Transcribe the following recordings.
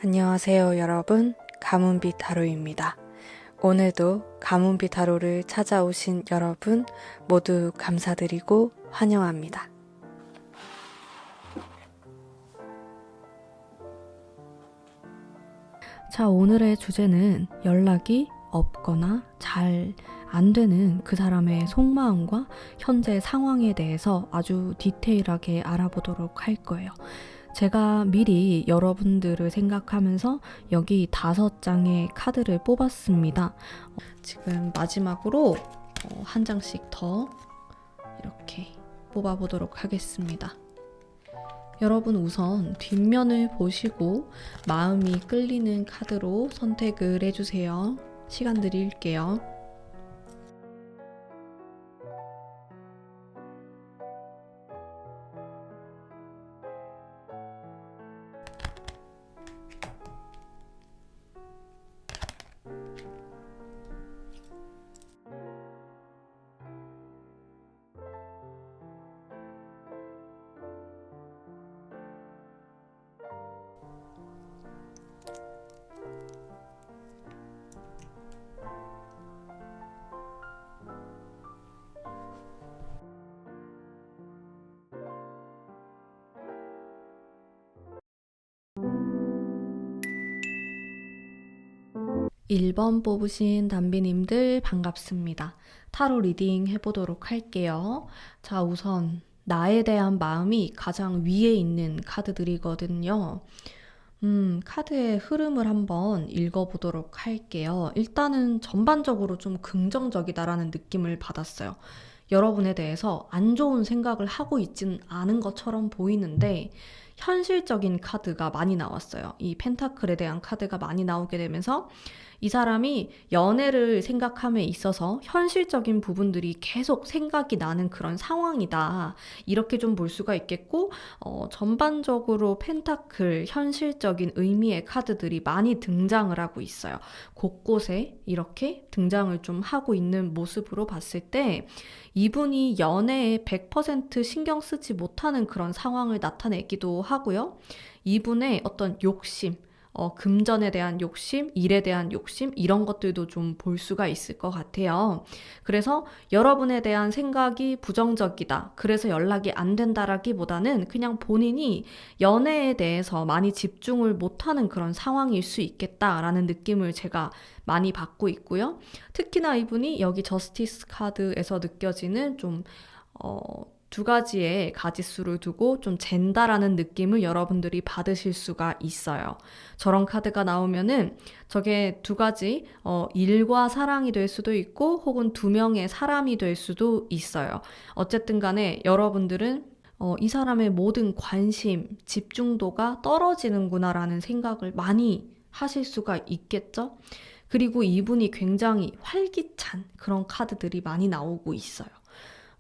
안녕하세요, 여러분. 가문비 타로입니다. 오늘도 가문비 타로를 찾아오신 여러분 모두 감사드리고 환영합니다. 자, 오늘의 주제는 연락이 없거나 잘 안 되는 그 사람의 속마음과 현재 상황에 대해서 아주 디테일하게 알아보도록 할 거예요. 제가 미리 여러분들을 생각하면서 여기 5장의 카드를 뽑았습니다. 지금 마지막으로 한 장씩 더 이렇게 뽑아보도록 하겠습니다. 여러분 우선 뒷면을 보시고 마음이 끌리는 카드로 선택을 해주세요. 시간 드릴게요. 일 번 뽑으신 담비님들 반갑습니다. 타로 리딩 해보도록 할게요. 자, 우선 나에 대한 마음이 가장 위에 있는 카드들이거든요. 카드의 흐름을 한번 읽어보도록 할게요. 일단은 전반적으로 좀 긍정적이다라는 느낌을 받았어요. 여러분에 대해서 안 좋은 생각을 하고 있진 않은 것처럼 보이는데 현실적인 카드가 많이 나왔어요. 이 펜타클에 대한 카드가 많이 나오게 되면서 이 사람이 연애를 생각함에 있어서 현실적인 부분들이 계속 생각이 나는 그런 상황이다. 이렇게 좀 볼 수가 있겠고 전반적으로 펜타클 현실적인 의미의 카드들이 많이 등장을 하고 있어요. 곳곳에 이렇게 등장을 좀 하고 있는 모습으로 봤을 때 이분이 연애에 100% 신경 쓰지 못하는 그런 상황을 나타내기도 하고요. 이분의 어떤 욕심, 금전에 대한 욕심, 일에 대한 욕심 이런 것들도 좀 볼 수가 있을 것 같아요. 그래서 여러분에 대한 생각이 부정적이다. 그래서 연락이 안 된다라기보다는 그냥 본인이 연애에 대해서 많이 집중을 못하는 그런 상황일 수 있겠다라는 느낌을 제가 많이 받고 있고요. 특히나 이분이 여기 저스티스 카드에서 느껴지는 좀 두 가지의 가지수를 두고 좀 잰다라는 느낌을 여러분들이 받으실 수가 있어요. 저런 카드가 나오면은 저게 두 가지 일과 사랑이 될 수도 있고 혹은 두 명의 사람이 될 수도 있어요. 어쨌든 간에 여러분들은 이 사람의 모든 관심, 집중도가 떨어지는구나라는 생각을 많이 하실 수가 있겠죠? 그리고 이분이 굉장히 활기찬 그런 카드들이 많이 나오고 있어요.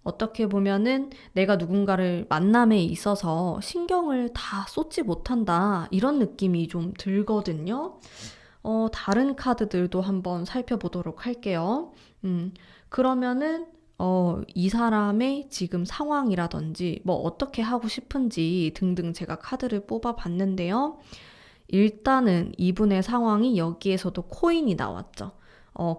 어떻게 보면은 내가 누군가를 만남에 있어서 신경을 다 쏟지 못한다 이런 느낌이 좀 들거든요. 다른 카드들도 한번 살펴보도록 할게요. 그러면은 이 사람의 지금 상황이라든지 뭐 어떻게 하고 싶은지 등등 제가 카드를 뽑아봤는데요. 일단은 이분의 상황이 여기에서도 코인이 나왔죠.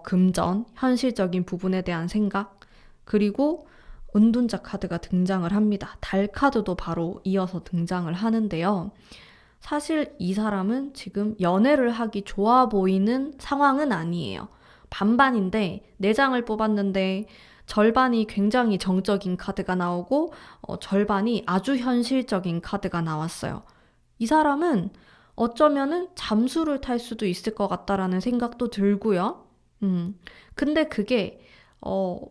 금전, 현실적인 부분에 대한 생각, 그리고 은둔자 카드가 등장을 합니다. 달 카드도 바로 이어서 등장을 하는데요. 사실 이 사람은 지금 연애를 하기 좋아 보이는 상황은 아니에요. 반반인데 4장을 뽑았는데 절반이 굉장히 정적인 카드가 나오고 절반이 아주 현실적인 카드가 나왔어요. 이 사람은 어쩌면은 잠수를 탈 수도 있을 것 같다라는 생각도 들고요. 근데 그게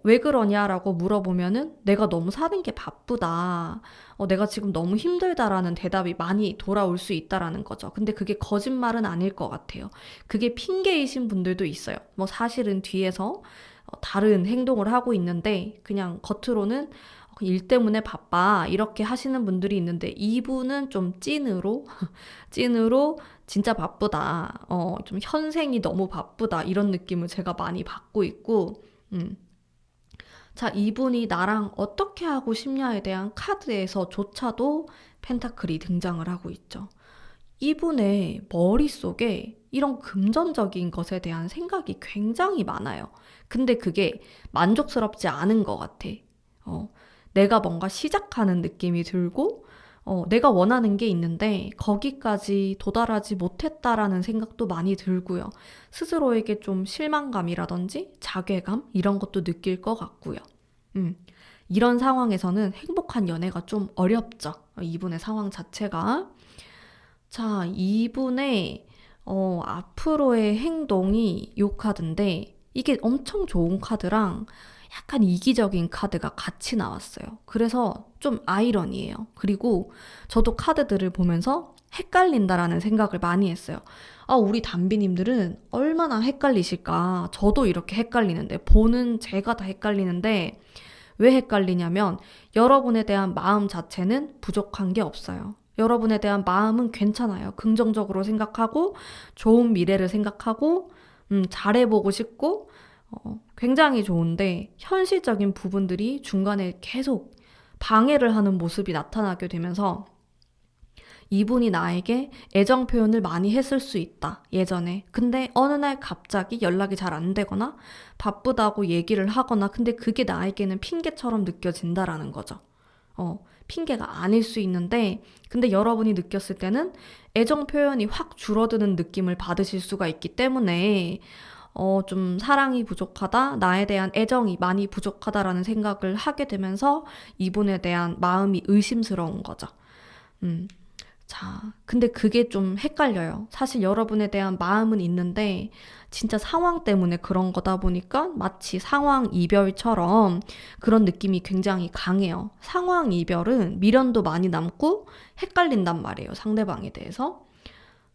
왜 그러냐라고 물어보면은 내가 너무 사는 게 바쁘다. 내가 지금 너무 힘들다라는 대답이 많이 돌아올 수 있다라는 거죠. 근데 그게 거짓말은 아닐 것 같아요. 그게 핑계이신 분들도 있어요. 뭐 사실은 뒤에서 다른 행동을 하고 있는데 그냥 겉으로는 일 때문에 바빠 이렇게 하시는 분들이 있는데 이분은 좀 찐으로 진짜 바쁘다. 좀 현생이 너무 바쁘다. 이런 느낌을 제가 많이 받고 있고 자, 이분이 나랑 어떻게 하고 싶냐에 대한 카드에서조차도 펜타클이 등장을 하고 있죠. 이분의 머릿속에 이런 금전적인 것에 대한 생각이 굉장히 많아요. 근데 그게 만족스럽지 않은 것 같아. 어, 내가 뭔가 시작하는 느낌이 들고, 내가 원하는 게 있는데 거기까지 도달하지 못했다라는 생각도 많이 들고요. 스스로에게 좀 실망감이라든지 자괴감 이런 것도 느낄 것 같고요. 음, 이런 상황에서는 행복한 연애가 좀 어렵죠. 이분의 상황 자체가. 자, 이분의 앞으로의 행동이 요 카드인데 이게 엄청 좋은 카드랑 약간 이기적인 카드가 같이 나왔어요. 그래서 좀 아이러니해요. 그리고 저도 카드들을 보면서 헷갈린다라는 생각을 많이 했어요. 아, 우리 담비님들은 얼마나 헷갈리실까? 저도 이렇게 헷갈리는데, 보는 제가 다 헷갈리는데, 왜 헷갈리냐면 여러분에 대한 마음 자체는 부족한 게 없어요. 여러분에 대한 마음은 괜찮아요. 긍정적으로 생각하고 좋은 미래를 생각하고 잘해보고 싶고 굉장히 좋은데 현실적인 부분들이 중간에 계속 방해를 하는 모습이 나타나게 되면서 이분이 나에게 애정 표현을 많이 했을 수 있다, 예전에. 근데 어느 날 갑자기 연락이 잘 안 되거나 바쁘다고 얘기를 하거나 근데 그게 나에게는 핑계처럼 느껴진다라는 거죠. 핑계가 아닐 수 있는데 근데 여러분이 느꼈을 때는 애정 표현이 확 줄어드는 느낌을 받으실 수가 있기 때문에 좀 사랑이 부족하다, 나에 대한 애정이 많이 부족하다라는 생각을 하게 되면서 이분에 대한 마음이 의심스러운 거죠. 음. 자, 근데 그게 좀 헷갈려요. 사실 여러분에 대한 마음은 있는데 진짜 상황 때문에 그런 거다 보니까 마치 상황 이별처럼 그런 느낌이 굉장히 강해요. 상황 이별은 미련도 많이 남고 헷갈린단 말이에요, 상대방에 대해서.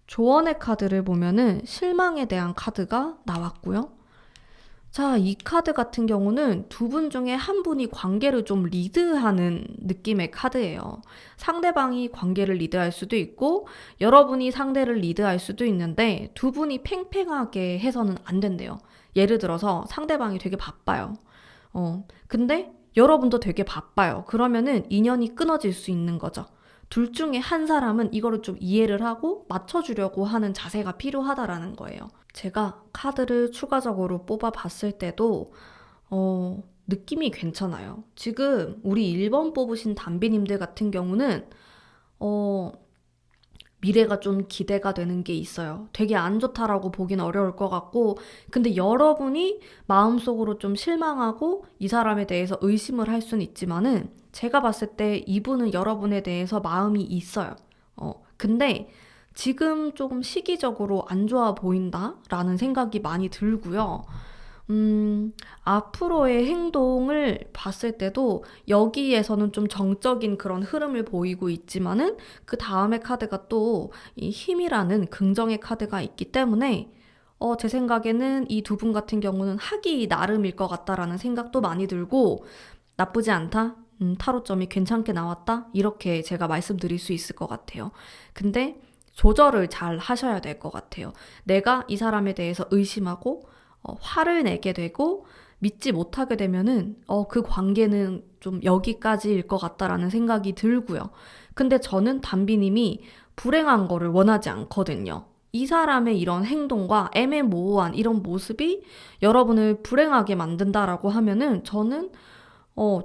조언의 카드를 보면은 실망에 대한 카드가 나왔고요. 자, 이 카드 같은 경우는 두 분 중에 한 분이 관계를 좀 리드하는 느낌의 카드예요. 상대방이 관계를 리드할 수도 있고, 여러분이 상대를 리드할 수도 있는데, 두 분이 팽팽하게 해서는 안 된대요. 예를 들어서 상대방이 되게 바빠요. 근데 여러분도 되게 바빠요. 그러면은 인연이 끊어질 수 있는 거죠. 둘 중에 한 사람은 이거를 좀 이해를 하고 맞춰주려고 하는 자세가 필요하다라는 거예요. 제가 카드를 추가적으로 뽑아봤을 때도 느낌이 괜찮아요. 지금 우리 1번 뽑으신 담비님들 같은 경우는 어, 미래가 좀 기대가 되는 게 있어요. 되게 안 좋다라고 보긴 어려울 것 같고, 근데 여러분이 마음속으로 좀 실망하고 이 사람에 대해서 의심을 할 수는 있지만은 제가 봤을 때 이분은 여러분에 대해서 마음이 있어요. 근데 지금 조금 시기적으로 안 좋아 보인다라는 생각이 많이 들고요. 앞으로의 행동을 봤을 때도 여기에서는 좀 정적인 그런 흐름을 보이고 있지만은 그 다음에 카드가 또 이 힘이라는 긍정의 카드가 있기 때문에 제 생각에는 이 두 분 같은 경우는 하기 나름일 것 같다라는 생각도 많이 들고 나쁘지 않다? 타로점이 괜찮게 나왔다? 이렇게 제가 말씀드릴 수 있을 것 같아요. 근데 조절을 잘 하셔야 될 것 같아요. 내가 이 사람에 대해서 의심하고 화를 내게 되고 믿지 못하게 되면은 그 관계는 좀 여기까지일 것 같다라는 생각이 들고요. 근데 저는 담비님이 불행한 거를 원하지 않거든요. 이 사람의 이런 행동과 애매모호한 이런 모습이 여러분을 불행하게 만든다라고 하면은 저는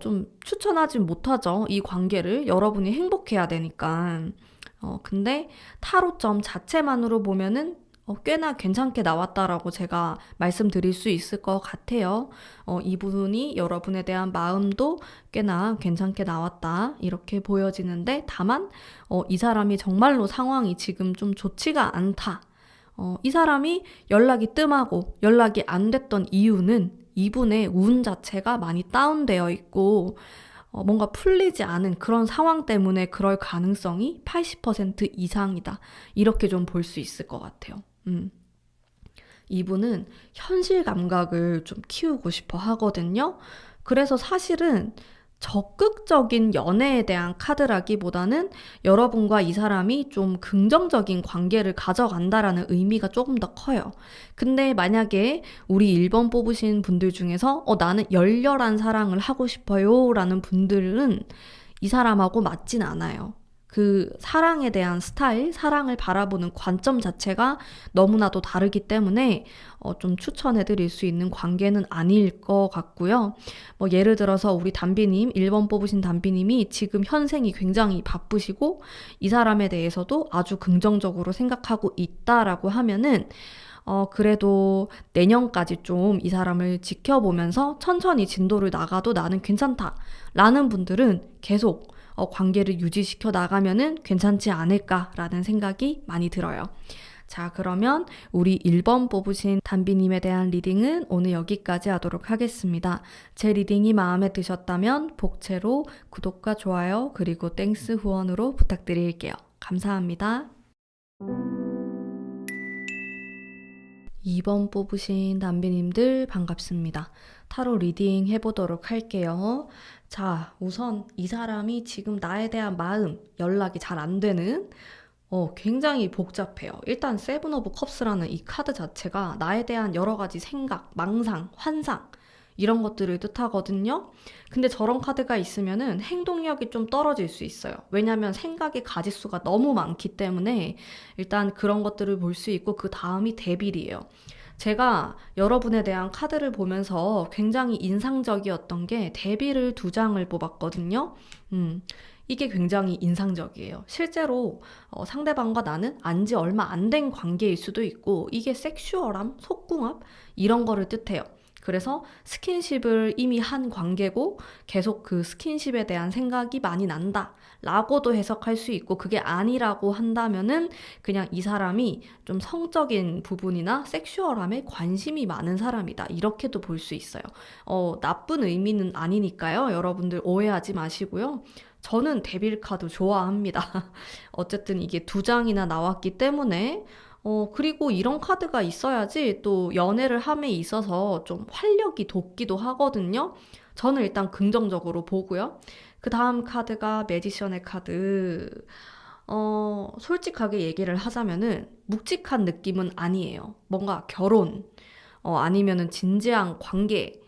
좀 추천하지 못하죠. 이 관계를 여러분이 행복해야 되니까. 근데 타로점 자체만으로 보면은 꽤나 괜찮게 나왔다라고 제가 말씀드릴 수 있을 것 같아요. 이분이 여러분에 대한 마음도 꽤나 괜찮게 나왔다. 이렇게 보여지는데 다만 이 사람이 정말로 상황이 지금 좀 좋지가 않다. 이 사람이 연락이 뜸하고 연락이 안 됐던 이유는 이분의 운 자체가 많이 다운되어 있고 뭔가 풀리지 않은 그런 상황 때문에 그럴 가능성이 80% 이상이다. 이렇게 좀 볼 수 있을 것 같아요. 이분은 현실 감각을 좀 키우고 싶어 하거든요. 그래서 사실은 적극적인 연애에 대한 카드라기보다는 여러분과 이 사람이 좀 긍정적인 관계를 가져간다라는 의미가 조금 더 커요. 근데 만약에 우리 1번 뽑으신 분들 중에서 나는 열렬한 사랑을 하고 싶어요 라는 분들은 이 사람하고 맞진 않아요. 그 사랑에 대한 스타일, 사랑을 바라보는 관점 자체가 너무나도 다르기 때문에 좀 추천해드릴 수 있는 관계는 아닐 것 같고요. 뭐 예를 들어서 우리 담비님, 1번 뽑으신 담비님이 지금 현생이 굉장히 바쁘시고 이 사람에 대해서도 아주 긍정적으로 생각하고 있다라고 하면은 그래도 내년까지 좀 이 사람을 지켜보면서 천천히 진도를 나가도 나는 괜찮다 라는 분들은 계속 관계를 유지시켜 나가면은 괜찮지 않을까라는 생각이 많이 들어요. 자, 그러면 우리 1번 뽑으신 담비님에 대한 리딩은 오늘 여기까지 하도록 하겠습니다. 제 리딩이 마음에 드셨다면 복채로 구독과 좋아요 그리고 땡스 후원으로 부탁드릴게요. 감사합니다. 2번 뽑으신 담비님들 반갑습니다. 타로 리딩 해보도록 할게요. 자, 우선 이 사람이 지금 나에 대한 마음, 연락이 잘 안 되는 굉장히 복잡해요. 일단 세븐 오브 컵스라는 이 카드 자체가 나에 대한 여러 가지 생각, 망상, 환상 이런 것들을 뜻하거든요. 근데 저런 카드가 있으면은 행동력이 좀 떨어질 수 있어요. 왜냐면 생각의 가짓수가 너무 많기 때문에 일단 그런 것들을 볼 수 있고 그 다음이 데빌이에요. 제가 여러분에 대한 카드를 보면서 굉장히 인상적이었던 게 데빌을 2장을 뽑았거든요. 이게 굉장히 인상적이에요. 실제로 상대방과 나는 안지 얼마 안 된 관계일 수도 있고 이게 섹슈얼함, 속궁합 이런 거를 뜻해요. 그래서 스킨십을 이미 한 관계고 계속 그 스킨십에 대한 생각이 많이 난다 라고도 해석할 수 있고 그게 아니라고 한다면은 그냥 이 사람이 좀 성적인 부분이나 섹슈얼함에 관심이 많은 사람이다 이렇게도 볼 수 있어요. 나쁜 의미는 아니니까요. 여러분들 오해하지 마시고요. 저는 데빌 카드 좋아합니다. 어쨌든 이게 2장이나 나왔기 때문에 그리고 이런 카드가 있어야지 또 연애를 함에 있어서 좀 활력이 돋기도 하거든요. 저는 일단 긍정적으로 보고요. 그 다음 카드가 매지션의 카드. 솔직하게 얘기를 하자면은 묵직한 느낌은 아니에요. 뭔가 결혼, 아니면은 진지한 관계,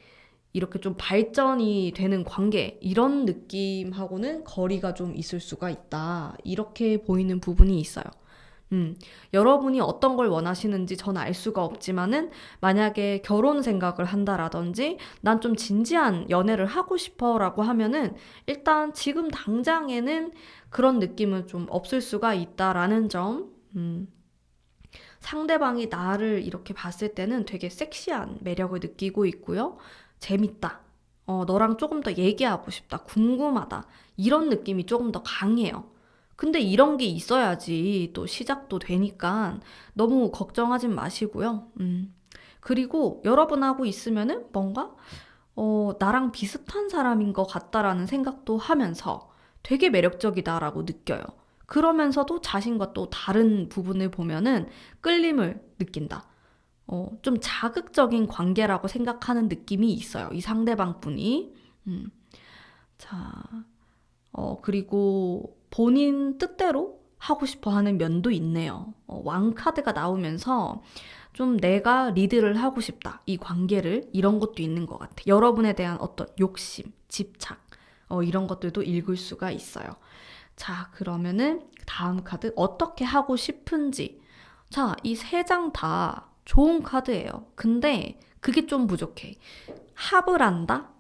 이렇게 좀 발전이 되는 관계, 이런 느낌하고는 거리가 좀 있을 수가 있다. 이렇게 보이는 부분이 있어요. 여러분이 어떤 걸 원하시는지 전 알 수가 없지만은 만약에 결혼 생각을 한다라든지 난 좀 진지한 연애를 하고 싶어라고 하면은 일단 지금 당장에는 그런 느낌은 좀 없을 수가 있다라는 점. 상대방이 나를 이렇게 봤을 때는 되게 섹시한 매력을 느끼고 있고요. 재밌다. 너랑 조금 더 얘기하고 싶다. 궁금하다. 이런 느낌이 조금 더 강해요. 근데 이런 게 있어야지 또 시작도 되니까 너무 걱정하진 마시고요. 그리고 여러분하고 있으면은 뭔가 나랑 비슷한 사람인 것 같다라는 생각도 하면서 되게 매력적이다라고 느껴요. 그러면서도 자신과 또 다른 부분을 보면은 끌림을 느낀다. 좀 자극적인 관계라고 생각하는 느낌이 있어요. 이 상대방 분이. 자, 그리고 본인 뜻대로 하고 싶어 하는 면도 있네요. 왕 카드가 나오면서 좀 내가 리드를 하고 싶다. 이 관계를 이런 것도 있는 것 같아. 여러분에 대한 어떤 욕심, 집착 이런 것들도 읽을 수가 있어요. 자, 그러면은 다음 카드 어떻게 하고 싶은지. 자, 이 3장 다 좋은 카드예요. 근데 그게 좀 부족해. 합을 한다?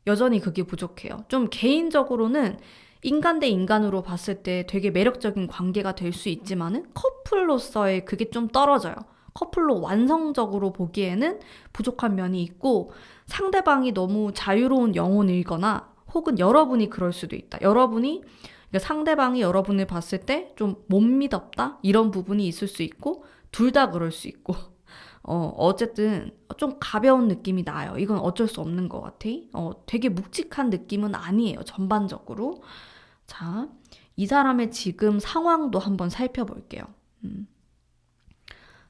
여전히 그게 부족해요. 좀 개인적으로는 인간 대 인간으로 봤을 때 되게 매력적인 관계가 될 수 있지만은 커플로서의 그게 좀 떨어져요. 커플로 완성적으로 보기에는 부족한 면이 있고 상대방이 너무 자유로운 영혼이거나 혹은 여러분이 그럴 수도 있다. 그러니까 상대방이 여러분을 봤을 때 좀 못 믿었다? 이런 부분이 있을 수 있고 둘 다 그럴 수 있고 어쨌든 좀 가벼운 느낌이 나요. 이건 어쩔 수 없는 것 같아. 되게 묵직한 느낌은 아니에요. 전반적으로. 자, 이 사람의 지금 상황도 한번 살펴볼게요.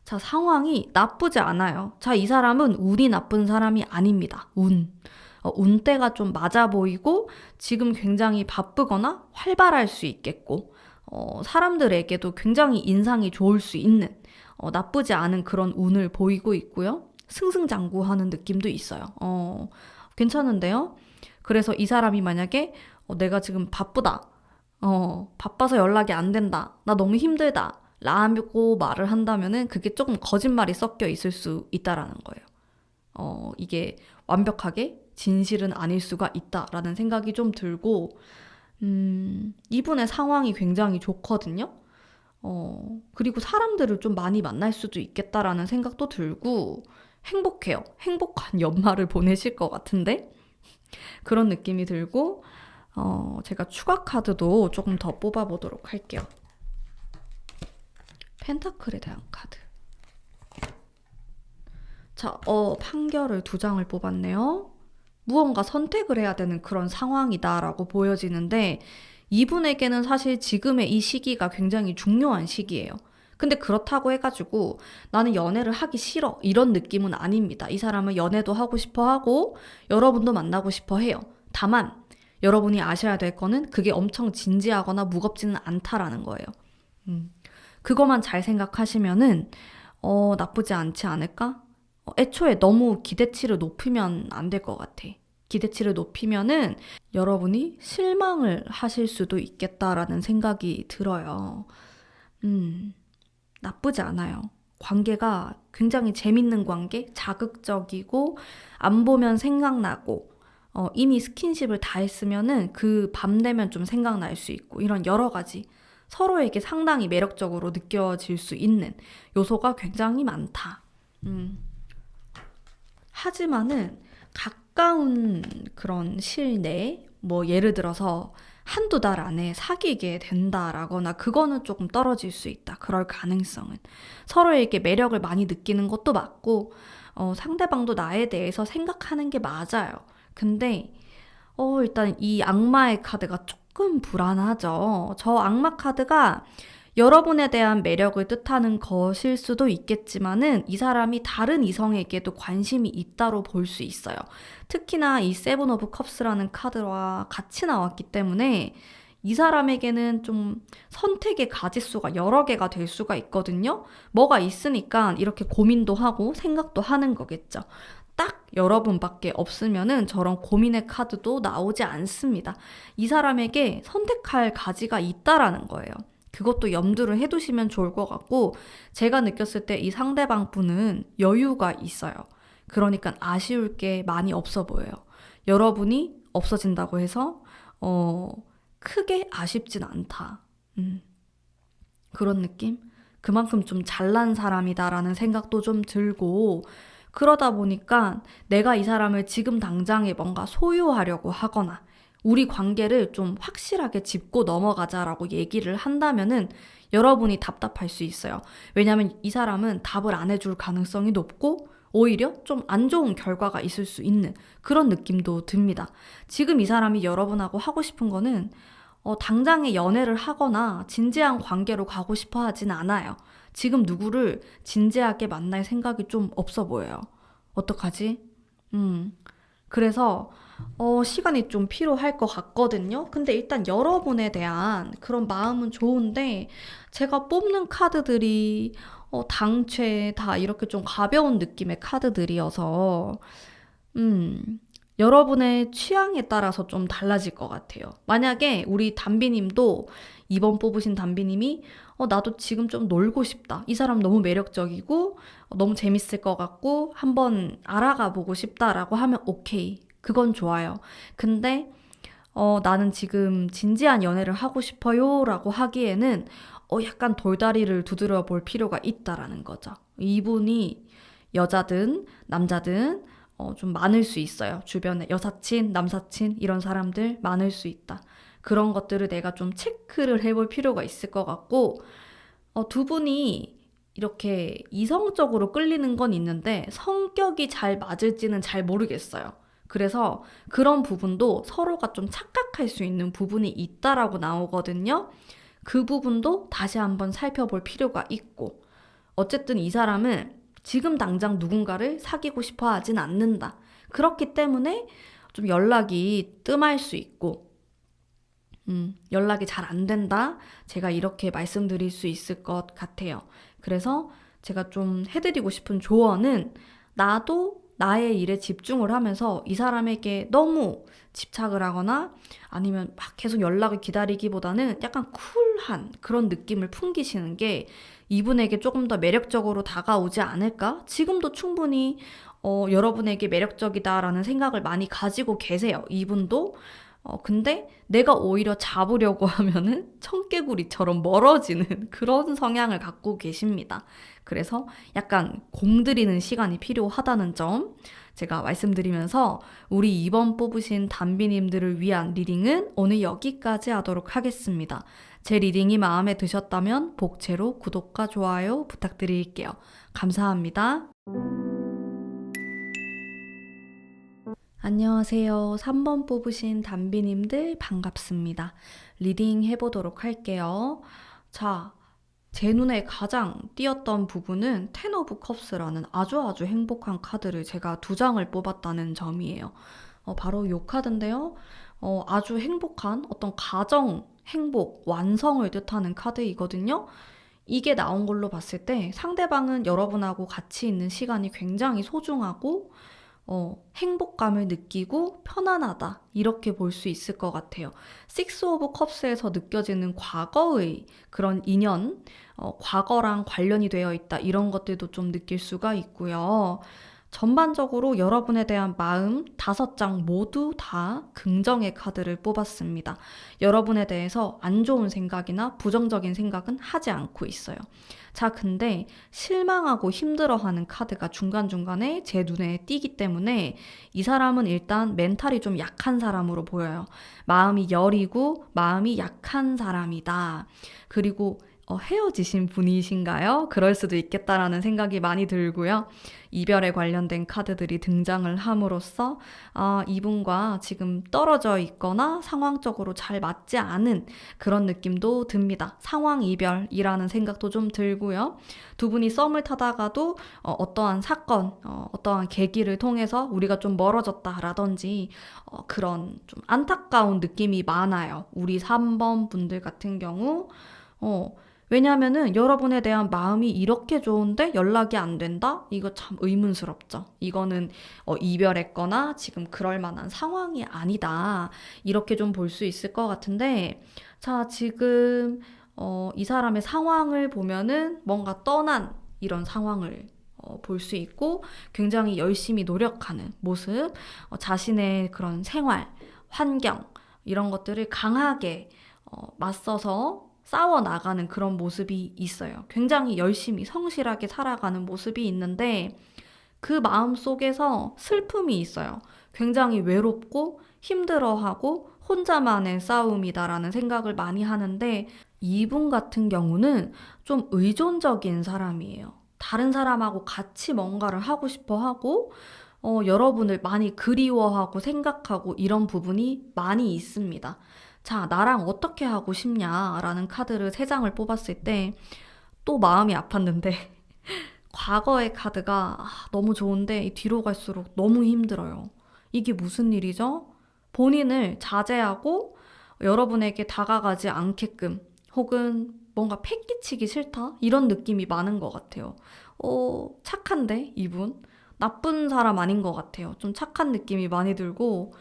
자, 상황이 나쁘지 않아요. 자, 이 사람은 운이 나쁜 사람이 아닙니다. 운때가 좀 맞아 보이고 지금 굉장히 바쁘거나 활발할 수 있겠고 사람들에게도 굉장히 인상이 좋을 수 있는 나쁘지 않은 그런 운을 보이고 있고요. 승승장구하는 느낌도 있어요. 괜찮은데요? 그래서 이 사람이 만약에 내가 지금 바쁘다. 바빠서 연락이 안 된다. 나 너무 힘들다. 라고 말을 한다면은 그게 조금 거짓말이 섞여 있을 수 있다라는 거예요. 이게 완벽하게 진실은 아닐 수가 있다라는 생각이 좀 들고, 이분의 상황이 굉장히 좋거든요. 그리고 사람들을 좀 많이 만날 수도 있겠다라는 생각도 들고, 행복해요. 행복한 연말을 보내실 것 같은데? 그런 느낌이 들고, 제가 추가 카드도 조금 더 뽑아보도록 할게요. 펜타클에 대한 카드. 자, 판결을 2장을 뽑았네요. 무언가 선택을 해야 되는 그런 상황이다라고 보여지는데, 이분에게는 사실 지금의 이 시기가 굉장히 중요한 시기예요. 근데 그렇다고 해가지고 나는 연애를 하기 싫어 이런 느낌은 아닙니다. 이 사람은 연애도 하고 싶어 하고 여러분도 만나고 싶어 해요. 다만 여러분이 아셔야 될 거는 그게 엄청 진지하거나 무겁지는 않다라는 거예요. 그거만 잘 생각하시면은 나쁘지 않지 않을까? 애초에 너무 기대치를 높이면 안 될 것 같아. 기대치를 높이면은 여러분이 실망을 하실 수도 있겠다라는 생각이 들어요. 나쁘지 않아요. 관계가 굉장히 재밌는 관계, 자극적이고 안 보면 생각나고 이미 스킨십을 다 했으면은 그 밤 되면 좀 생각날 수 있고 이런 여러 가지 서로에게 상당히 매력적으로 느껴질 수 있는 요소가 굉장히 많다. 하지만은 가까운 그런 시일 내에 뭐 예를 들어서 한두 달 안에 사귀게 된다라거나 그거는 조금 떨어질 수 있다. 그럴 가능성은. 서로에게 매력을 많이 느끼는 것도 맞고 상대방도 나에 대해서 생각하는 게 맞아요. 근데 일단 이 악마의 카드가 조금 불안하죠. 저 악마 카드가 여러분에 대한 매력을 뜻하는 것일 수도 있겠지만은 이 사람이 다른 이성에게도 관심이 있다로 볼 수 있어요. 특히나 이 세븐 오브 컵스라는 카드와 같이 나왔기 때문에 이 사람에게는 좀 선택의 가짓수가 여러 개가 될 수가 있거든요. 뭐가 있으니까 이렇게 고민도 하고 생각도 하는 거겠죠. 딱 여러분밖에 없으면은 저런 고민의 카드도 나오지 않습니다. 이 사람에게 선택할 가지가 있다라는 거예요. 그것도 염두를 해두시면 좋을 것 같고 제가 느꼈을 때 이 상대방 분은 여유가 있어요. 그러니까 아쉬울 게 많이 없어 보여요. 여러분이 없어진다고 해서 크게 아쉽진 않다. 그런 느낌? 그만큼 좀 잘난 사람이다라는 생각도 좀 들고 그러다 보니까 내가 이 사람을 지금 당장에 뭔가 소유하려고 하거나 우리 관계를 좀 확실하게 짚고 넘어가자라고 얘기를 한다면은 여러분이 답답할 수 있어요. 왜냐하면 이 사람은 답을 안 해줄 가능성이 높고 오히려 좀 안 좋은 결과가 있을 수 있는 그런 느낌도 듭니다. 지금 이 사람이 여러분하고 하고 싶은 거는 당장에 연애를 하거나 진지한 관계로 가고 싶어 하진 않아요. 지금 누구를 진지하게 만날 생각이 좀 없어 보여요. 어떡하지? 그래서 시간이 좀 필요할 것 같거든요. 근데 일단 여러분에 대한 그런 마음은 좋은데 제가 뽑는 카드들이 당최 다 이렇게 좀 가벼운 느낌의 카드들이어서 여러분의 취향에 따라서 좀 달라질 것 같아요. 만약에 우리 담비님도 이번 뽑으신 담비님이 나도 지금 좀 놀고 싶다. 이 사람 너무 매력적이고 너무 재밌을 것 같고 한번 알아가 보고 싶다라고 하면 오케이. 그건 좋아요. 근데 나는 지금 진지한 연애를 하고 싶어요 라고 하기에는 약간 돌다리를 두드려 볼 필요가 있다라는 거죠. 이분이 여자든 남자든 좀 많을 수 있어요. 주변에 여사친, 남사친 이런 사람들 많을 수 있다. 그런 것들을 내가 좀 체크를 해볼 필요가 있을 것 같고 두 분이 이렇게 이성적으로 끌리는 건 있는데 성격이 잘 맞을지는 잘 모르겠어요. 그래서 그런 부분도 서로가 좀 착각할 수 있는 부분이 있다라고 나오거든요. 그 부분도 다시 한번 살펴볼 필요가 있고 어쨌든 이 사람은 지금 당장 누군가를 사귀고 싶어 하진 않는다. 그렇기 때문에 좀 연락이 뜸할 수 있고 연락이 잘 안 된다. 제가 이렇게 말씀드릴 수 있을 것 같아요. 그래서 제가 좀 해드리고 싶은 조언은 나도 나의 일에 집중을 하면서 이 사람에게 너무 집착을 하거나 아니면 막 계속 연락을 기다리기보다는 약간 쿨한 그런 느낌을 풍기시는 게 이분에게 조금 더 매력적으로 다가오지 않을까? 지금도 충분히 여러분에게 매력적이다라는 생각을 많이 가지고 계세요. 이분도. 근데 내가 오히려 잡으려고 하면은 청개구리처럼 멀어지는 그런 성향을 갖고 계십니다. 그래서 약간 공들이는 시간이 필요하다는 점 제가 말씀드리면서 우리 이번 뽑으신 단비님들을 위한 리딩은 오늘 여기까지 하도록 하겠습니다. 제 리딩이 마음에 드셨다면 복채로 구독과 좋아요 부탁드릴게요. 감사합니다. 안녕하세요. 3번 뽑으신 단비님들 반갑습니다. 리딩 해보도록 할게요. 자, 제 눈에 가장 띄었던 부분은 텐 오브 컵스라는 아주 행복한 카드를 제가 2장을 뽑았다는 점이에요. 바로 이 카드인데요. 아주 행복한 어떤 가정, 행복, 완성을 뜻하는 카드이거든요. 이게 나온 걸로 봤을 때 상대방은 여러분하고 같이 있는 시간이 굉장히 소중하고 행복감을 느끼고 편안하다 이렇게 볼 수 있을 것 같아요. 식스 오브 컵스에서 느껴지는 과거의 그런 인연, 과거랑 관련이 되어 있다 이런 것들도 좀 느낄 수가 있고요. 전반적으로 여러분에 대한 마음 5장 모두 다 긍정의 카드를 뽑았습니다. 여러분에 대해서 안 좋은 생각이나 부정적인 생각은 하지 않고 있어요. 자, 근데 실망하고 힘들어하는 카드가 중간중간에 제 눈에 띄기 때문에 이 사람은 일단 멘탈이 좀 약한 사람으로 보여요. 마음이 여리고 마음이 약한 사람이다. 그리고 헤어지신 분이신가요? 그럴 수도 있겠다라는 생각이 많이 들고요. 이별에 관련된 카드들이 등장을 함으로써 이분과 지금 떨어져 있거나 상황적으로 잘 맞지 않은 그런 느낌도 듭니다. 상황 이별이라는 생각도 좀 들고요. 두 분이 썸을 타다가도 어떠한 사건, 어떠한 계기를 통해서 우리가 좀 멀어졌다라든지 그런 좀 안타까운 느낌이 많아요. 우리 3번 분들 같은 경우 왜냐하면은 여러분에 대한 마음이 이렇게 좋은데 연락이 안 된다? 이거 참 의문스럽죠. 이거는 이별했거나 지금 그럴 만한 상황이 아니다. 이렇게 좀 볼 수 있을 것 같은데 자, 지금 이 사람의 상황을 보면은 뭔가 떠난 이런 상황을 볼 수 있고 굉장히 열심히 노력하는 모습, 자신의 그런 생활, 환경 이런 것들을 강하게 맞서서 싸워 나가는 그런 모습이 있어요. 굉장히 열심히 성실하게 살아가는 모습이 있는데 그 마음 속에서 슬픔이 있어요. 굉장히 외롭고 힘들어하고 혼자만의 싸움이다라는 생각을 많이 하는데 이분 같은 경우는 좀 의존적인 사람이에요. 다른 사람하고 같이 뭔가를 하고 싶어 하고 여러분을 많이 그리워하고 생각하고 이런 부분이 많이 있습니다. 자, 나랑 어떻게 하고 싶냐라는 카드를 3장을 뽑았을 때 또 마음이 아팠는데 과거의 카드가 너무 좋은데 뒤로 갈수록 너무 힘들어요. 이게 무슨 일이죠? 본인을 자제하고 여러분에게 다가가지 않게끔 혹은 뭔가 패기치기 싫다? 이런 느낌이 많은 것 같아요. 착한데 이분? 나쁜 사람 아닌 것 같아요. 좀 착한 느낌이 많이 들고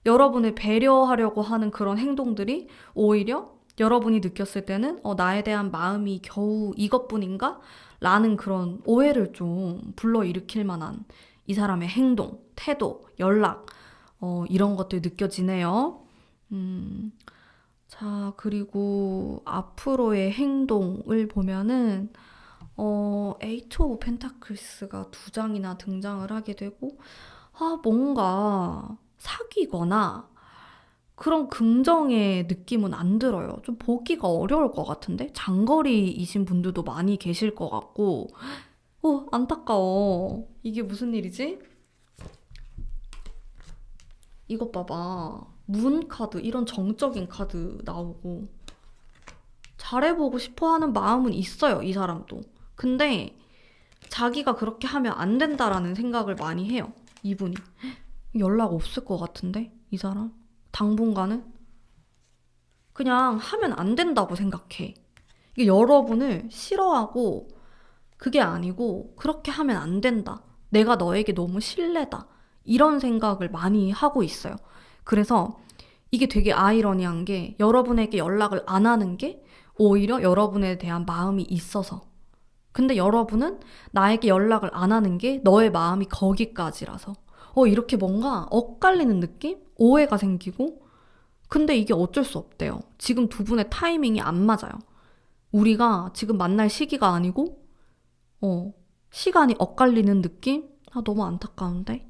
여러분을 배려하려고 하는 그런 행동들이 오히려 여러분이 느꼈을 때는 나에 대한 마음이 겨우 이것뿐인가? 라는 그런 오해를 좀 불러일으킬 만한 이 사람의 행동, 태도, 연락 이런 것들 느껴지네요. 자, 그리고 앞으로의 행동을 보면은 에이트 오브 펜타클스가 2장이나 등장을 하게 되고 뭔가 사귀거나 그런 긍정의 느낌은 안 들어요. 좀 보기가 어려울 것 같은데? 장거리이신 분들도 많이 계실 것 같고 안타까워. 이게 무슨 일이지? 이것 봐봐. 문 카드, 이런 정적인 카드 나오고 잘해보고 싶어 하는 마음은 있어요, 이 사람도. 근데 자기가 그렇게 하면 안 된다라는 생각을 많이 해요, 이분이. 연락 없을 것 같은데? 이 사람? 당분간은? 그냥 하면 안 된다고 생각해. 이게 여러분을 싫어하고 그게 아니고 그렇게 하면 안 된다. 내가 너에게 너무 신뢰다. 이런 생각을 많이 하고 있어요. 그래서 이게 되게 아이러니한 게 여러분에게 연락을 안 하는 게 오히려 여러분에 대한 마음이 있어서. 근데 여러분은 나에게 연락을 안 하는 게 너의 마음이 거기까지라서. 이렇게 뭔가 엇갈리는 느낌? 오해가 생기고. 근데 이게 어쩔 수 없대요. 지금 두 분의 타이밍이 안 맞아요. 우리가 지금 만날 시기가 아니고, 시간이 엇갈리는 느낌? 너무 안타까운데?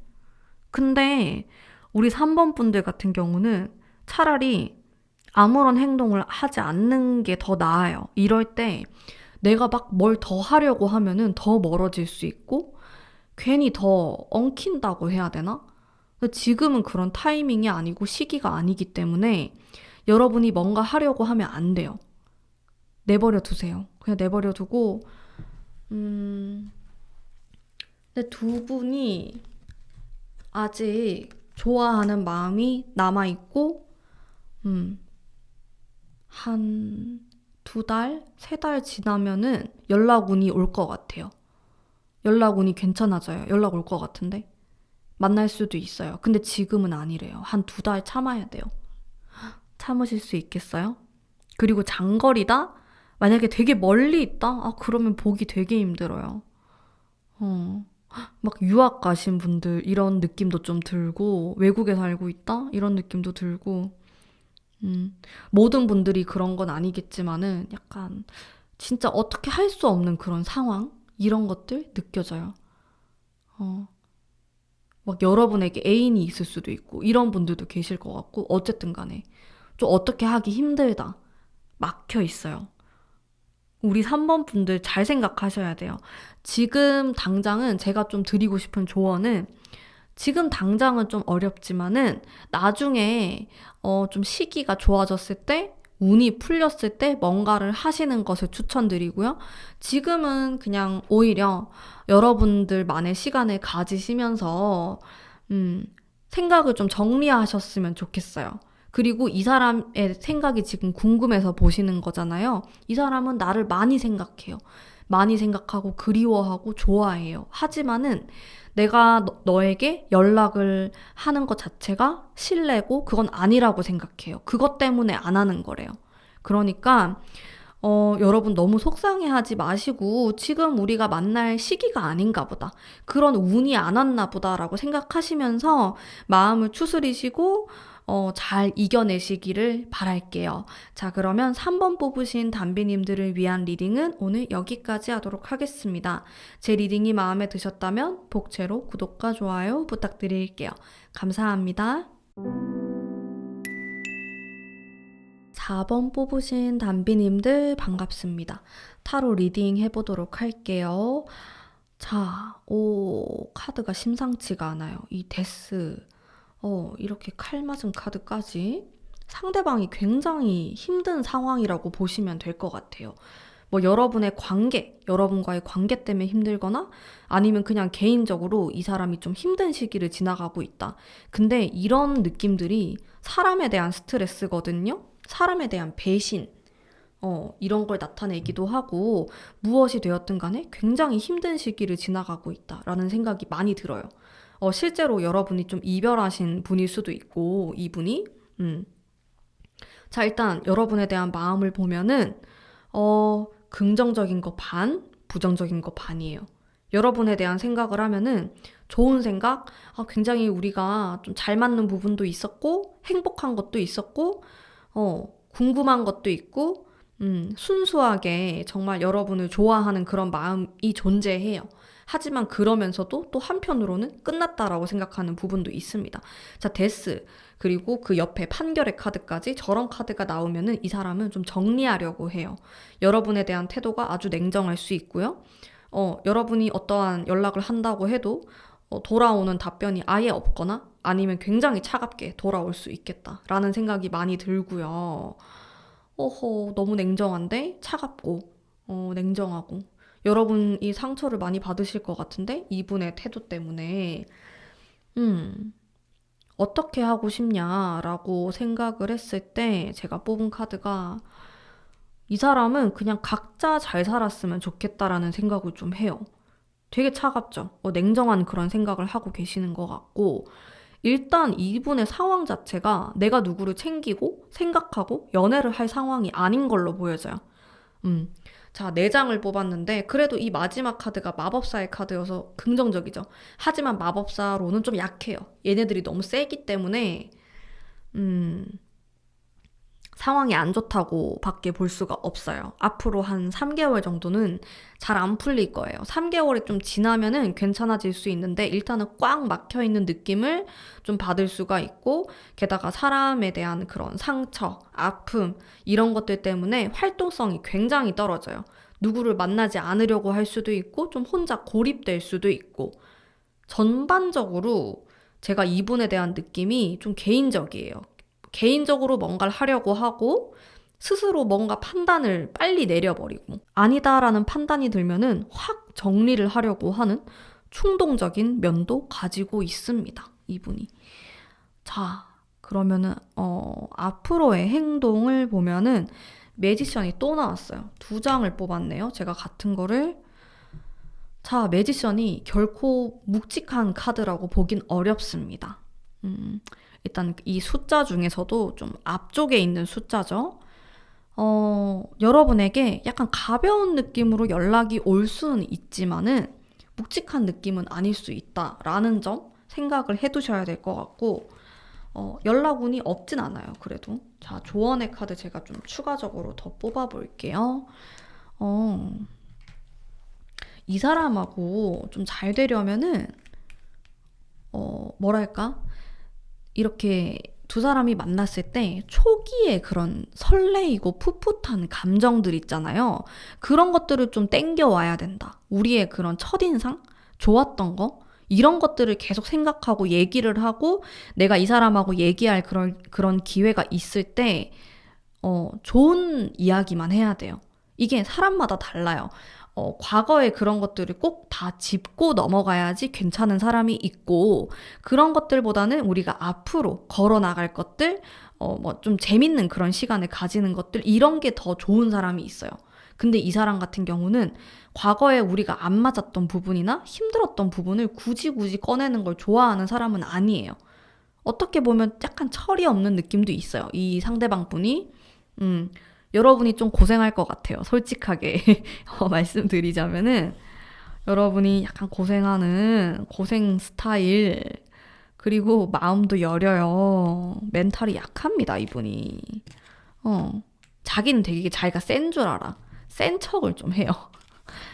근데 우리 3번 분들 같은 경우는 차라리 아무런 행동을 하지 않는 게 더 나아요. 이럴 때 내가 막 뭘 더 하려고 하면은 더 멀어질 수 있고 괜히 더 엉킨다고 해야 되나? 근데 지금은 그런 타이밍이 아니고 시기가 아니기 때문에 여러분이 뭔가 하려고 하면 안 돼요. 내버려 두세요. 그냥 내버려 두고 근데 두 분이 아직 좋아하는 마음이 남아있고 한 2달, 3달 지나면은 연락운이 올 것 같아요. 연락운이 괜찮아져요. 연락 올 것 같은데. 만날 수도 있어요. 근데 지금은 아니래요. 한 2달 참아야 돼요. 참으실 수 있겠어요? 그리고 장거리다? 만약에 되게 멀리 있다? 그러면 보기 되게 힘들어요. 막 유학 가신 분들 이런 느낌도 좀 들고 외국에 살고 있다? 이런 느낌도 들고 모든 분들이 그런 건 아니겠지만은 약간 진짜 어떻게 할 수 없는 그런 상황 이런 것들 느껴져요. 어, 막 여러분에게 애인이 있을 수도 있고 이런 분들도 계실 것 같고 어쨌든 간에 좀 어떻게 하기 힘들다. 막혀 있어요. 우리 3번 분들 잘 생각하셔야 돼요. 지금 당장은 제가 좀 드리고 싶은 조언은 지금 당장은 좀 어렵지만은 나중에 좀 시기가 좋아졌을 때 운이 풀렸을 때 뭔가를 하시는 것을 추천드리고요. 지금은 그냥 오히려 여러분들만의 시간을 가지시면서 생각을 좀 정리하셨으면 좋겠어요. 그리고 이 사람의 생각이 지금 궁금해서 보시는 거잖아요. 이 사람은 나를 많이 생각해요. 많이 생각하고 그리워하고 좋아해요. 하지만은 내가 너에게 연락을 하는 것 자체가 신뢰고 그건 아니라고 생각해요. 그것 때문에 안 하는 거래요. 그러니까 여러분 너무 속상해하지 마시고 지금 우리가 만날 시기가 아닌가 보다. 그런 운이 안 왔나 보다라고 생각하시면서 마음을 추스리시고 잘 이겨내시기를 바랄게요. 자, 그러면 3번 뽑으신 담비님들을 위한 리딩은 오늘 여기까지 하도록 하겠습니다. 제 리딩이 마음에 드셨다면 복채로 구독과 좋아요 부탁드릴게요. 감사합니다. 4번 뽑으신 담비님들 반갑습니다. 타로 리딩 해보도록 할게요. 자, 카드가 심상치가 않아요. 이 데스. 이렇게 칼 맞은 카드까지 상대방이 굉장히 힘든 상황이라고 보시면 될 것 같아요. 뭐 여러분과의 관계 때문에 힘들거나 아니면 그냥 개인적으로 이 사람이 좀 힘든 시기를 지나가고 있다. 근데 이런 느낌들이 사람에 대한 스트레스거든요. 사람에 대한 배신, 이런 걸 나타내기도 하고 무엇이 되었든 간에 굉장히 힘든 시기를 지나가고 있다라는 생각이 많이 들어요. 실제로 여러분이 좀 이별하신 분일 수도 있고 이분이 자, 일단 여러분에 대한 마음을 보면은 긍정적인 거 반, 부정적인 거 반이에요. 여러분에 대한 생각을 하면은 좋은 생각, 굉장히 우리가 좀 잘 맞는 부분도 있었고 행복한 것도 있었고 궁금한 것도 있고 순수하게 정말 여러분을 좋아하는 그런 마음이 존재해요. 하지만 그러면서도 또 한편으로는 끝났다라고 생각하는 부분도 있습니다. 자, 데스. 그리고 그 옆에 판결의 카드까지 저런 카드가 나오면은 이 사람은 좀 정리하려고 해요. 여러분에 대한 태도가 아주 냉정할 수 있고요. 여러분이 어떠한 연락을 한다고 해도 돌아오는 답변이 아예 없거나 아니면 굉장히 차갑게 돌아올 수 있겠다라는 생각이 많이 들고요. 너무 냉정한데 차갑고 냉정하고 여러분이 상처를 많이 받으실 것 같은데 이분의 태도 때문에 어떻게 하고 싶냐라고 생각을 했을 때 제가 뽑은 카드가 이 사람은 그냥 각자 잘 살았으면 좋겠다라는 생각을 좀 해요. 되게 차갑죠. 냉정한 그런 생각을 하고 계시는 것 같고, 일단 이분의 상황 자체가 내가 누구를 챙기고 생각하고 연애를 할 상황이 아닌 걸로 보여져요. 음. 자, 4장을 뽑았는데 그래도 이 마지막 카드가 마법사의 카드여서 긍정적이죠. 하지만 마법사로는 좀 약해요. 얘네들이 너무 세기 때문에 음, 상황이 안 좋다고 밖에 볼 수가 없어요. 앞으로 한 3개월 정도는 잘 안 풀릴 거예요. 3개월이 좀 지나면은 괜찮아질 수 있는데 일단은 꽉 막혀 있는 느낌을 좀 받을 수가 있고, 게다가 사람에 대한 그런 상처, 아픔 이런 것들 때문에 활동성이 굉장히 떨어져요. 누구를 만나지 않으려고 할 수도 있고 좀 혼자 고립될 수도 있고, 전반적으로 제가 이분에 대한 느낌이 좀 개인적이에요. 개인적으로 뭔가를 하려고 하고 스스로 뭔가 판단을 빨리 내려버리고 아니다라는 판단이 들면은 확 정리를 하려고 하는 충동적인 면도 가지고 있습니다. 이분이. 자, 그러면은 앞으로의 행동을 보면은 매지션이 또 나왔어요. 2장을 뽑았네요. 제가 같은 거를. 자, 매지션이 결코 묵직한 카드라고 보긴 어렵습니다. 일단 이 숫자 중에서도 좀 앞쪽에 있는 숫자죠. 여러분에게 약간 가벼운 느낌으로 연락이 올 수는 있지만은 묵직한 느낌은 아닐 수 있다라는 점 생각을 해두셔야 될 것 같고, 연락운이 없진 않아요. 그래도. 자, 조언의 카드 제가 좀 추가적으로 더 뽑아볼게요. 이 사람하고 좀 잘 되려면은 뭐랄까? 이렇게 두 사람이 만났을 때 초기에 그런 설레이고 풋풋한 감정들 있잖아요. 그런 것들을 좀 땡겨와야 된다. 우리의 그런 첫인상? 좋았던 거? 이런 것들을 계속 생각하고 얘기를 하고 내가 이 사람하고 얘기할 그런 기회가 있을 때 좋은 이야기만 해야 돼요. 이게 사람마다 달라요. 과거의 그런 것들을 꼭 다 짚고 넘어가야지 괜찮은 사람이 있고, 그런 것들보다는 우리가 앞으로 걸어 나갈 것들, 뭐 좀 재밌는 그런 시간을 가지는 것들, 이런 게 더 좋은 사람이 있어요. 근데 이 사람 같은 경우는 과거에 우리가 안 맞았던 부분이나 힘들었던 부분을 굳이 꺼내는 걸 좋아하는 사람은 아니에요. 어떻게 보면 약간 철이 없는 느낌도 있어요. 이 상대방 분이. 여러분이 좀 고생할 것 같아요. 솔직하게 말씀드리자면은 여러분이 약간 고생하는 고생 스타일, 그리고 마음도 여려요. 멘탈이 약합니다, 이분이. 자기는 되게 자기가 센 줄 알아. 센 척을 좀 해요.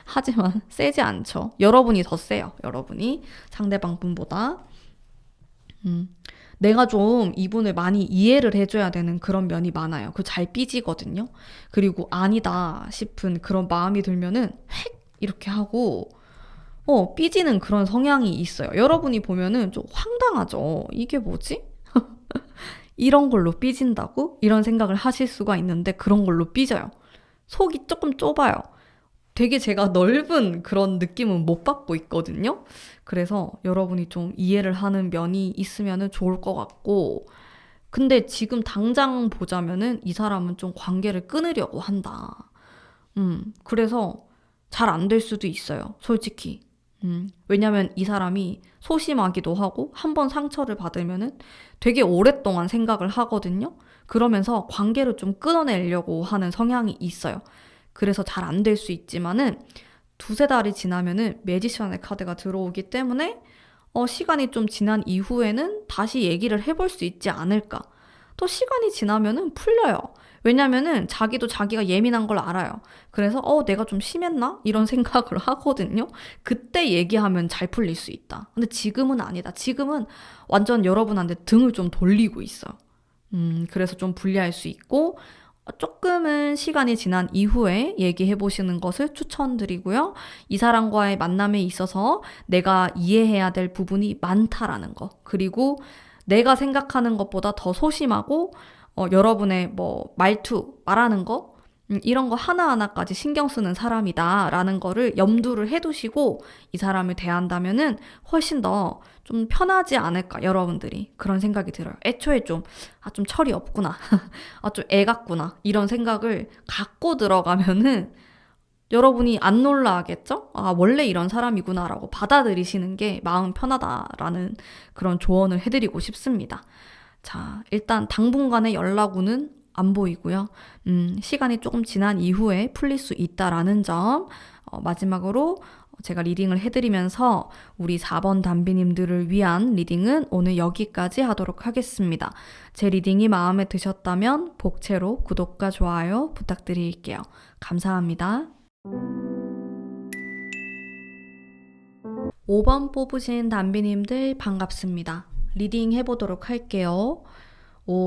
하지만 세지 않죠. 여러분이 더 세요. 여러분이 상대방 분보다. 내가 좀 이분을 많이 이해를 해줘야 되는 그런 면이 많아요. 그 잘 삐지거든요. 그리고 아니다 싶은 그런 마음이 들면은 획 이렇게 하고 삐지는 그런 성향이 있어요. 여러분이 보면은 좀 황당하죠. 이게 뭐지? 이런 걸로 삐진다고? 이런 생각을 하실 수가 있는데 그런 걸로 삐져요. 속이 조금 좁아요. 되게 제가 넓은 그런 느낌은 못 받고 있거든요. 그래서 여러분이 좀 이해를 하는 면이 있으면 좋을 것 같고, 근데 지금 당장 보자면은 이 사람은 좀 관계를 끊으려고 한다. 그래서 잘 안 될 수도 있어요. 솔직히. 왜냐면 이 사람이 소심하기도 하고 한 번 상처를 받으면은 되게 오랫동안 생각을 하거든요. 그러면서 관계를 좀 끊어내려고 하는 성향이 있어요. 그래서 잘 안 될 수 있지만은 2-3달이 지나면은 매지션의 카드가 들어오기 때문에 시간이 좀 지난 이후에는 다시 얘기를 해볼 수 있지 않을까. 또 시간이 지나면은 풀려요. 왜냐면은 자기도 자기가 예민한 걸 알아요. 그래서 내가 좀 심했나? 이런 생각을 하거든요. 그때 얘기하면 잘 풀릴 수 있다. 근데 지금은 아니다. 지금은 완전 여러분한테 등을 좀 돌리고 있어. 그래서 좀 불리할 수 있고, 조금은 시간이 지난 이후에 얘기해 보시는 것을 추천드리고요. 이 사람과의 만남에 있어서 내가 이해해야 될 부분이 많다라는 거, 그리고 내가 생각하는 것보다 더 소심하고 여러분의 뭐 말투, 말하는 거, 이런 거 하나하나까지 신경 쓰는 사람이다라는 거를 염두를 해두시고 이 사람을 대한다면은 훨씬 더 좀 편하지 않을까, 여러분들이. 그런 생각이 들어요. 애초에 좀 철이 없구나. 좀 애 같구나. 이런 생각을 갖고 들어가면은 여러분이 안 놀라겠죠? 아, 원래 이런 사람이구나라고 받아들이시는 게 마음 편하다라는 그런 조언을 해드리고 싶습니다. 자, 일단 당분간의 연락 우는 안 보이고요. 시간이 조금 지난 이후에 풀릴 수 있다라는 점, 마지막으로 제가 리딩을 해드리면서 우리 4번 담비님들을 위한 리딩은 오늘 여기까지 하도록 하겠습니다. 제 리딩이 마음에 드셨다면 복채로 구독과 좋아요 부탁드릴게요. 감사합니다. 5번 뽑으신 담비님들 반갑습니다. 리딩 해보도록 할게요.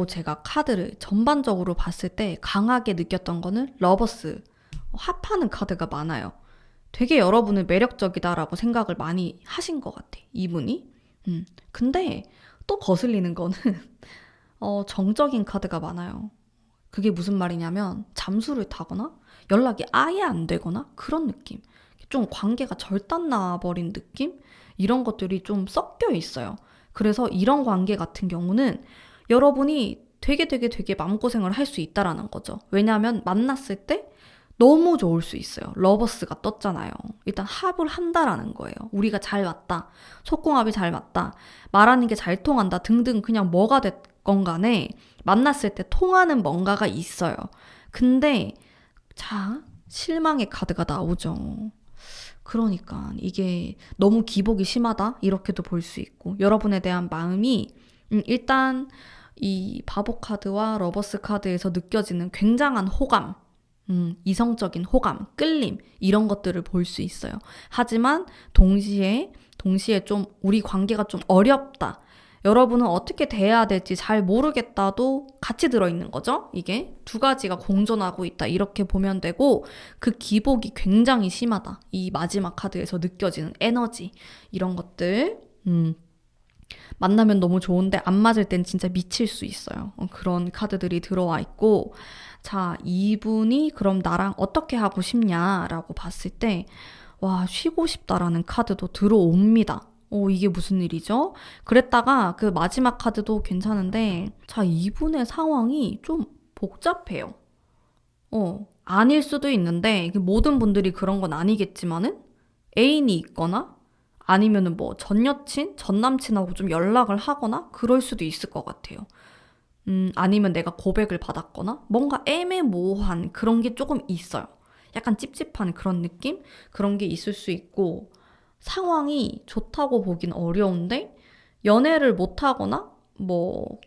제가 카드를 전반적으로 봤을 때 강하게 느꼈던 거는 러버스, 합하는 카드가 많아요. 되게 여러분을 매력적이다라고 생각을 많이 하신 것 같아, 이분이. 근데 또 거슬리는 거는 정적인 카드가 많아요. 그게 무슨 말이냐면 잠수를 타거나 연락이 아예 안 되거나 그런 느낌. 좀 관계가 절단 나버린 느낌? 이런 것들이 좀 섞여 있어요. 그래서 이런 관계 같은 경우는 여러분이 되게 마음고생을 할 수 있다라는 거죠. 왜냐하면 만났을 때 너무 좋을 수 있어요. 러버스가 떴잖아요. 일단 합을 한다라는 거예요. 우리가 잘 맞다. 속궁합이 잘 맞다. 말하는 게 잘 통한다. 등등 그냥 뭐가 됐건 간에 만났을 때 통하는 뭔가가 있어요. 근데 자, 실망의 카드가 나오죠. 그러니까 이게 너무 기복이 심하다 이렇게도 볼 수 있고 여러분에 대한 마음이 일단 이 바보 카드와 러버스 카드에서 느껴지는 굉장한 호감, 이성적인 호감, 끌림 이런 것들을 볼 수 있어요. 하지만 동시에 좀 우리 관계가 좀 어렵다. 여러분은 어떻게 대해야 될지 잘 모르겠다도 같이 들어있는 거죠. 이게 두 가지가 공존하고 있다. 이렇게 보면 되고 그 기복이 굉장히 심하다. 이 마지막 카드에서 느껴지는 에너지 이런 것들 만나면 너무 좋은데 안 맞을 땐 진짜 미칠 수 있어요. 그런 카드들이 들어와 있고 자, 이분이 그럼 나랑 어떻게 하고 싶냐라고 봤을 때 와, 쉬고 싶다라는 카드도 들어옵니다. 이게 무슨 일이죠? 그랬다가 그 마지막 카드도 괜찮은데 자, 이분의 상황이 좀 복잡해요. 아닐 수도 있는데 모든 분들이 그런 건 아니겠지만은 애인이 있거나 아니면은 뭐 전 여친, 전 남친하고 좀 연락을 하거나 그럴 수도 있을 것 같아요. 아니면 내가 고백을 받았거나 뭔가 애매모호한 그런 게 조금 있어요. 약간 찝찝한 그런 느낌? 그런 게 있을 수 있고 상황이 좋다고 보긴 어려운데 연애를 못하거나 뭐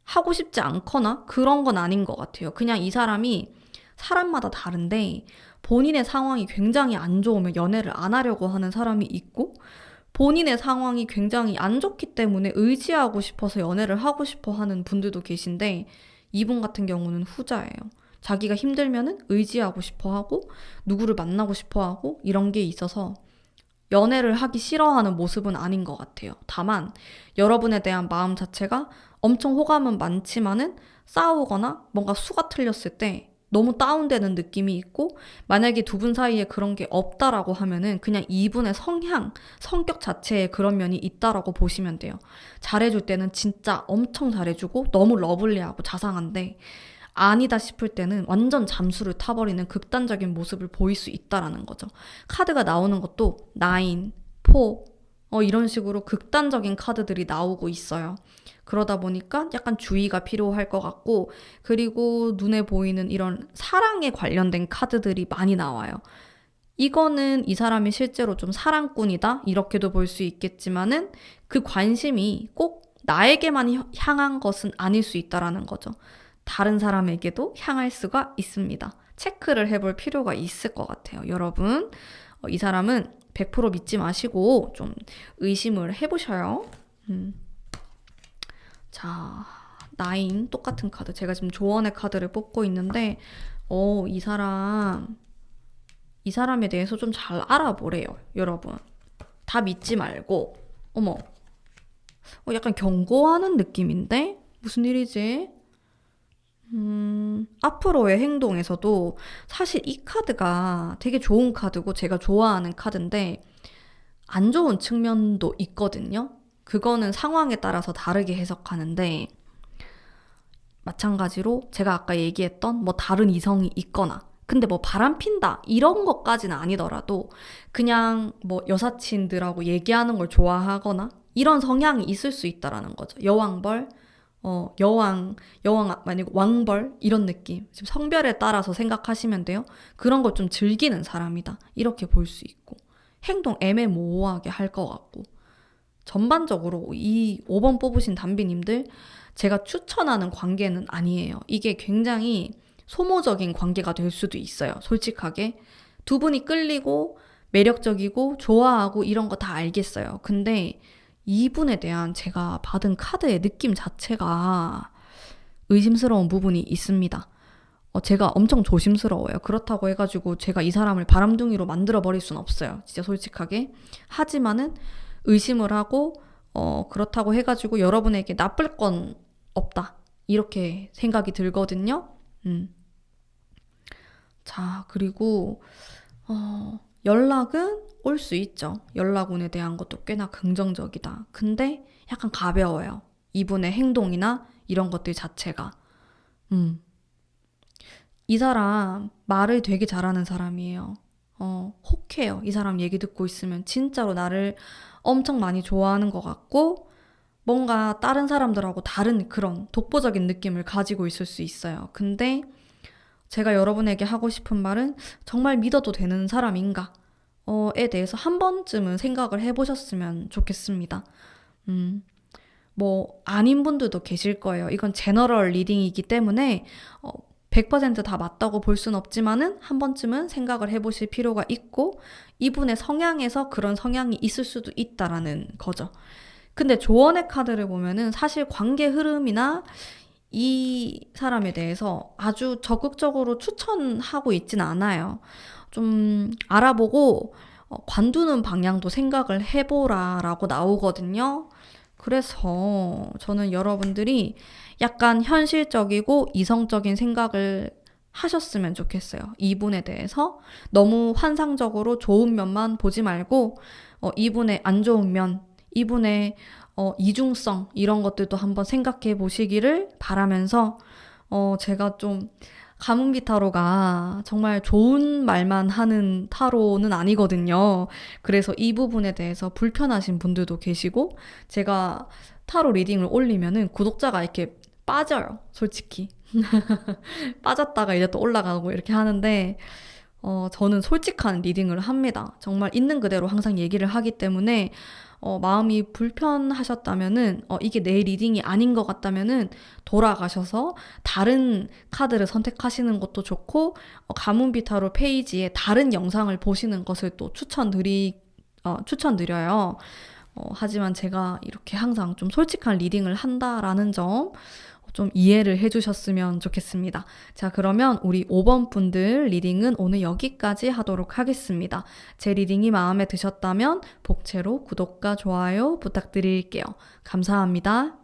하고 싶지 않거나 그런 건 아닌 것 같아요. 그냥 이 사람이 사람마다 다른데 본인의 상황이 굉장히 안 좋으면 연애를 안 하려고 하는 사람이 있고 본인의 상황이 굉장히 안 좋기 때문에 의지하고 싶어서 연애를 하고 싶어 하는 분들도 계신데 이분 같은 경우는 후자예요. 자기가 힘들면은 의지하고 싶어 하고 누구를 만나고 싶어 하고 이런 게 있어서 연애를 하기 싫어하는 모습은 아닌 것 같아요. 다만 여러분에 대한 마음 자체가 엄청 호감은 많지만은 싸우거나 뭔가 수가 틀렸을 때 너무 다운되는 느낌이 있고 만약에 두 분 사이에 그런 게 없다라고 하면은 그냥 이분의 성격 자체에 그런 면이 있다라고 보시면 돼요. 잘해줄 때는 진짜 엄청 잘해주고 너무 러블리하고 자상한데 아니다 싶을 때는 완전 잠수를 타버리는 극단적인 모습을 보일 수 있다라는 거죠. 카드가 나오는 것도 9, 4 이런 식으로 극단적인 카드들이 나오고 있어요. 그러다 보니까 약간 주의가 필요할 것 같고 그리고 눈에 보이는 이런 사랑에 관련된 카드들이 많이 나와요. 이거는 이 사람이 실제로 좀 사랑꾼이다 이렇게도 볼 수 있겠지만은 그 관심이 꼭 나에게만 향한 것은 아닐 수 있다라는 거죠. 다른 사람에게도 향할 수가 있습니다. 체크를 해볼 필요가 있을 것 같아요. 여러분, 이 사람은 100% 믿지 마시고 좀 의심을 해보셔요. 자, 9 똑같은 카드. 제가 지금 조언의 카드를 뽑고 있는데 이 사람에 대해서 좀 잘 알아보래요. 여러분. 다 믿지 말고 어머, 약간 경고하는 느낌인데? 무슨 일이지? 앞으로의 행동에서도 사실 이 카드가 되게 좋은 카드고 제가 좋아하는 카드인데 안 좋은 측면도 있거든요. 그거는 상황에 따라서 다르게 해석하는데 마찬가지로 제가 아까 얘기했던 뭐 다른 이성이 있거나 근데 뭐 바람 핀다 이런 것까지는 아니더라도 그냥 뭐 여사친들하고 얘기하는 걸 좋아하거나 이런 성향이 있을 수 있다라는 거죠. 여왕벌, 여왕 아니고 왕벌 이런 느낌. 지금 성별에 따라서 생각하시면 돼요. 그런 걸 좀 즐기는 사람이다. 이렇게 볼 수 있고 행동 애매모호하게 할 것 같고 전반적으로 이 5번 뽑으신 담비님들 제가 추천하는 관계는 아니에요. 이게 굉장히 소모적인 관계가 될 수도 있어요. 솔직하게. 두 분이 끌리고 매력적이고 좋아하고 이런 거 다 알겠어요. 근데 이분에 대한 제가 받은 카드의 느낌 자체가 의심스러운 부분이 있습니다. 제가 엄청 조심스러워요. 그렇다고 해가지고 제가 이 사람을 바람둥이로 만들어버릴 순 없어요. 진짜 솔직하게. 하지만은 의심을 하고 그렇다고 해가지고 여러분에게 나쁠 건 없다. 이렇게 생각이 들거든요. 자, 그리고 연락은 올 수 있죠. 연락운에 대한 것도 꽤나 긍정적이다. 근데 약간 가벼워요. 이분의 행동이나 이런 것들 자체가. 이 사람 말을 되게 잘하는 사람이에요. 혹해요. 이 사람 얘기 듣고 있으면 진짜로 나를 엄청 많이 좋아하는 것 같고 뭔가 다른 사람들하고 다른 그런 독보적인 느낌을 가지고 있을 수 있어요. 근데 제가 여러분에게 하고 싶은 말은 정말 믿어도 되는 사람인가? 에 대해서 한 번쯤은 생각을 해보셨으면 좋겠습니다. 뭐 아닌 분들도 계실 거예요. 이건 제너럴 리딩이기 때문에 100%다 맞다고 볼 순 없지만은 한 번쯤은 생각을 해보실 필요가 있고 이분의 성향에서 그런 성향이 있을 수도 있다라는 거죠. 근데 조언의 카드를 보면은 사실 관계 흐름이나 이 사람에 대해서 아주 적극적으로 추천하고 있진 않아요. 좀 알아보고 관두는 방향도 생각을 해보라라고 나오거든요. 그래서 저는 여러분들이 약간 현실적이고 이성적인 생각을 하셨으면 좋겠어요. 이분에 대해서 너무 환상적으로 좋은 면만 보지 말고 이분의 안 좋은 면, 이분의 이중성 이런 것들도 한번 생각해 보시기를 바라면서 제가 좀 가문비 타로가 정말 좋은 말만 하는 타로는 아니거든요. 그래서 이 부분에 대해서 불편하신 분들도 계시고 제가 타로 리딩을 올리면은 구독자가 이렇게 빠져요. 솔직히. 빠졌다가 이제 또 올라가고 이렇게 하는데 저는 솔직한 리딩을 합니다. 정말 있는 그대로 항상 얘기를 하기 때문에 마음이 불편하셨다면은 이게 내 리딩이 아닌 것 같다면은 돌아가셔서 다른 카드를 선택하시는 것도 좋고 가문비타로 페이지에 다른 영상을 보시는 것을 또 추천드려요. 하지만 제가 이렇게 항상 좀 솔직한 리딩을 한다라는 점 좀 이해를 해주셨으면 좋겠습니다. 자, 그러면 우리 5번 분들 리딩은 오늘 여기까지 하도록 하겠습니다. 제 리딩이 마음에 드셨다면 복채로 구독과 좋아요 부탁드릴게요. 감사합니다.